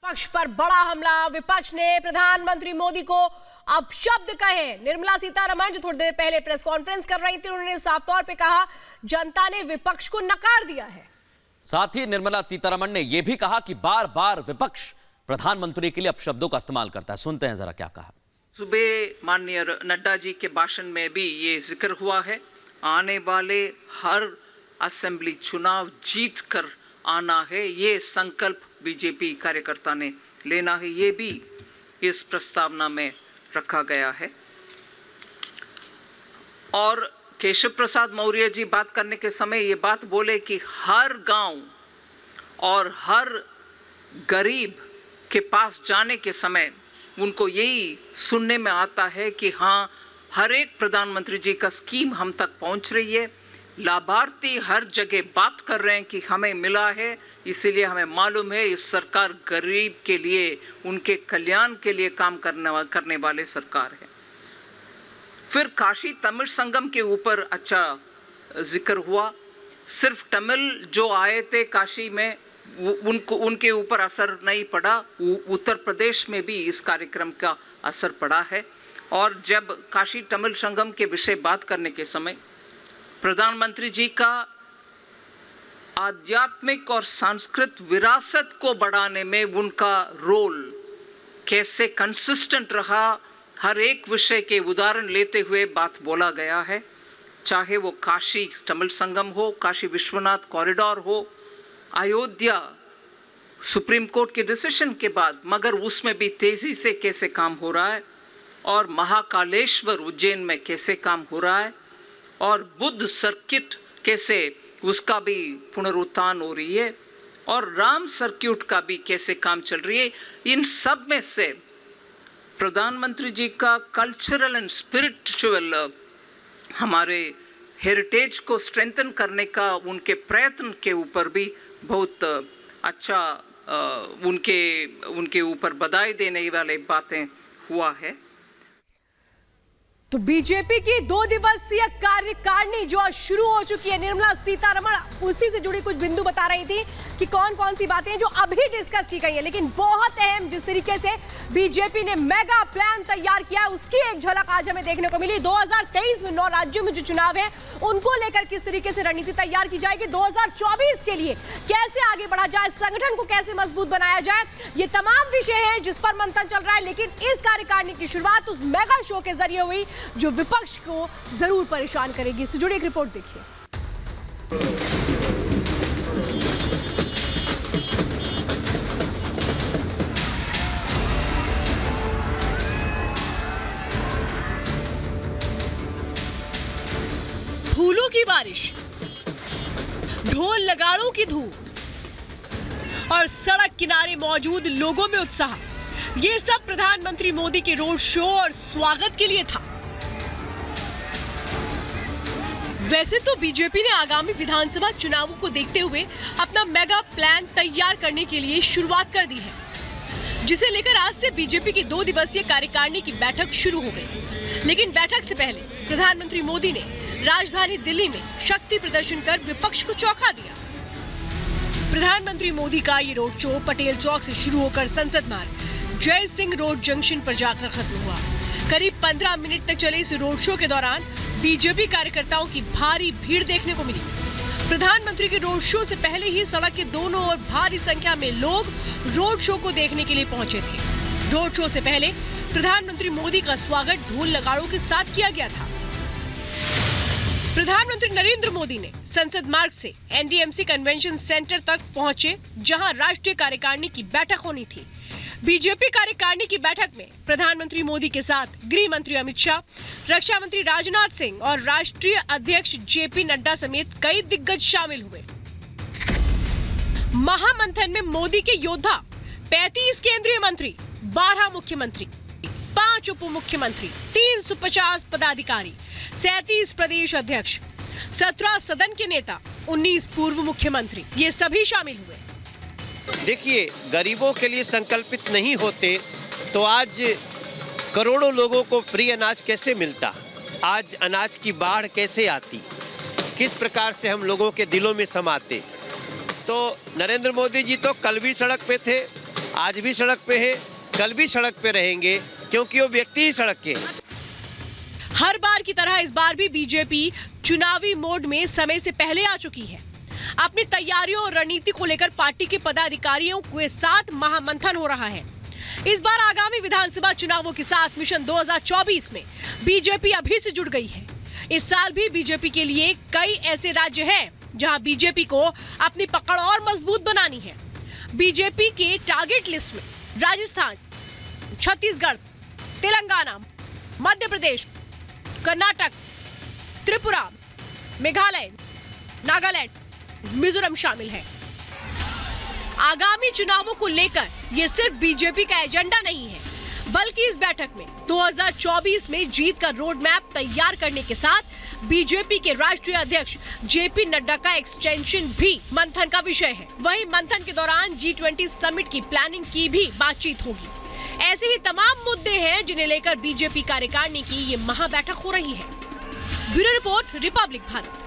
विपक्ष पर बड़ा हमला। विपक्ष ने प्रधानमंत्री मोदी को अपशब्द कहे। निर्मला सीतारमण जो थोड़ी देर पहले प्रेस कॉन्फ्रेंस कर रही थी, उन्होंने साफ तौर पे कहा जनता ने विपक्ष को नकार दिया है। साथ ही निर्मला सीतारमण ने यह भी कहा कि बार बार विपक्ष प्रधानमंत्री के लिए अपशब्दों का इस्तेमाल करता है। सुनते हैं जरा क्या कहा। सुबह माननीय नड्डा जी के भाषण में भी ये जिक्र हुआ है, आने वाले हर असेंबली चुनाव जीत कर आना है, ये संकल्प बीजेपी कार्यकर्ता ने लेना है, ये भी इस प्रस्तावना में रखा गया है। और केशव प्रसाद मौर्य जी बात करने के समय ये बात बोले कि हर गांव और हर गरीब के पास जाने के समय उनको यही सुनने में आता है कि हाँ, हर एक प्रधानमंत्री जी का स्कीम हम तक पहुंच रही है, लाभार्थी हर जगह बात कर रहे हैं कि हमें मिला है, इसीलिए हमें मालूम है इस सरकार गरीब के लिए, उनके कल्याण के लिए काम करने वाले सरकार है। फिर काशी तमिल संगम के ऊपर अच्छा जिक्र हुआ। सिर्फ तमिल जो आए थे काशी में उनके ऊपर असर नहीं पड़ा, उत्तर प्रदेश में भी इस कार्यक्रम का असर पड़ा है। और जब काशी तमिल संगम के विषय बात करने के समय प्रधानमंत्री जी का आध्यात्मिक और सांस्कृतिक विरासत को बढ़ाने में उनका रोल कैसे कंसिस्टेंट रहा, हर एक विषय के उदाहरण लेते हुए बात बोला गया है। चाहे वो काशी तमिल संगम हो, काशी विश्वनाथ कॉरिडोर हो, अयोध्या सुप्रीम कोर्ट के डिसीजन के बाद मगर उसमें भी तेजी से कैसे काम हो रहा है, और महाकालेश्वर उज्जैन में कैसे काम हो रहा है, और बुद्ध सर्किट कैसे उसका भी पुनरुत्थान हो रही है, और राम सर्किट का भी कैसे काम चल रही है। इन सब में से प्रधानमंत्री जी का कल्चरल एंड स्पिरिचुअल हमारे हेरिटेज को स्ट्रेंथन करने का उनके प्रयत्न के ऊपर भी बहुत अच्छा उनके ऊपर बधाई देने वाले बातें हुआ है। तो बीजेपी की 2 दिवसीय कार्यकारिणी जो आज शुरू हो चुकी है, निर्मला सीतारमण उसी से जुड़ी कुछ बिंदु बता रही थी कि कौन कौन सी बातें हैं जो अभी डिस्कस की गई है। लेकिन बहुत अहम जिस तरीके से बीजेपी ने मेगा प्लान तैयार किया है, उसकी एक झलक आज हमें देखने को मिली। 2023 में 9 राज्यों में जो चुनाव है उनको लेकर किस तरीके से रणनीति तैयार की जाएगी, 2024 के लिए कैसे आगे बढ़ा जाए, संगठन को कैसे मजबूत बनाया जाए, ये तमाम विषय है जिस पर मंथन चल रहा है। लेकिन इस कार्यकारिणी की शुरुआत उस मेगा शो के जरिए हुई जो विपक्ष को जरूर परेशान करेगी। इससे जुड़ी एक रिपोर्ट देखिए। फूलों की बारिश, ढोल नगाड़ों की धूम और सड़क किनारे मौजूद लोगों में उत्साह, ये सब प्रधानमंत्री मोदी के रोड शो और स्वागत के लिए था। वैसे तो बीजेपी ने आगामी विधानसभा चुनावों को देखते हुए अपना मेगा प्लान तैयार करने के लिए शुरुआत कर दी है, जिसे लेकर आज से बीजेपी की 2 दिवसीय कार्यकारिणी की बैठक शुरू हो गई। लेकिन बैठक से पहले प्रधानमंत्री मोदी ने राजधानी दिल्ली में शक्ति प्रदर्शन कर विपक्ष को चौंका दिया। प्रधानमंत्री मोदी का ये रोड शो पटेल चौक से शुरू होकर संसद मार्ग जय सिंह रोड जंक्शन पर जाकर खत्म हुआ। करीब 15 मिनट तक चले इस रोड शो के दौरान बीजेपी कार्यकर्ताओं की भारी भीड़ देखने को मिली। प्रधानमंत्री के रोड शो से पहले ही सड़क के दोनों ओर भारी संख्या में लोग रोड शो को देखने के लिए पहुंचे थे। रोड शो से पहले प्रधानमंत्री मोदी का स्वागत ढोल नगाड़ों के साथ किया गया था। प्रधानमंत्री नरेंद्र मोदी ने संसद मार्ग से एनडीएमसी कन्वेंशन सेंटर तक पहुंचे, जहां राष्ट्रीय कार्यकारिणी की बैठक होनी थी। बीजेपी कार्यकारिणी की बैठक में प्रधानमंत्री मोदी के साथ गृह मंत्री अमित शाह, रक्षा मंत्री राजनाथ सिंह और राष्ट्रीय अध्यक्ष जेपी नड्डा समेत कई दिग्गज शामिल हुए। महामंथन में मोदी के योद्धा 35 केंद्रीय मंत्री, 12 मुख्यमंत्री, 5 उप मुख्यमंत्री, 350 पदाधिकारी, 37 प्रदेश अध्यक्ष, 17 सदन के नेता, 19 पूर्व मुख्यमंत्री, ये सभी शामिल हुए। देखिए, गरीबों के लिए संकल्पित नहीं होते तो आज करोड़ों लोगों को फ्री अनाज कैसे मिलता, आज अनाज की बाढ़ कैसे आती, किस प्रकार से हम लोगों के दिलों में समाते। तो नरेंद्र मोदी जी तो कल भी सड़क पे थे, आज भी सड़क पे हैं, कल भी सड़क पे रहेंगे, क्योंकि वो व्यक्ति ही सड़क के हैं। हर बार की तरह इस बार भी बीजेपी चुनावी मोड में समय से पहले आ चुकी है। अपनी तैयारियों और रणनीति को लेकर पार्टी के पदाधिकारियों के साथ महामंथन हो रहा है। इस बार आगामी विधानसभा चुनावों के साथ मिशन 2024 में बीजेपी अभी से जुड़ गई है। इस साल भी बीजेपी के लिए कई ऐसे राज्य हैं जहां बीजेपी को अपनी पकड़ और मजबूत बनानी है। बीजेपी के टारगेट लिस्ट में राजस्थान, छत्तीसगढ़, तेलंगाना, मध्य प्रदेश, कर्नाटक, त्रिपुरा, मेघालय, नागालैंड, मिजोरम शामिल है। आगामी चुनावों को लेकर ये सिर्फ बीजेपी का एजेंडा नहीं है, बल्कि इस बैठक में 2024 में जीत का रोड मैप तैयार करने के साथ बीजेपी के राष्ट्रीय अध्यक्ष जेपी नड्डा का एक्सटेंशन भी मंथन का विषय है। वहीं मंथन के दौरान G20 समिट की प्लानिंग की भी बातचीत होगी। ऐसे ही तमाम मुद्दे हैं जिन्हें लेकर बीजेपी कार्यकारिणी की ये महाबैठक हो रही है। Bureau report, Republic Bharat.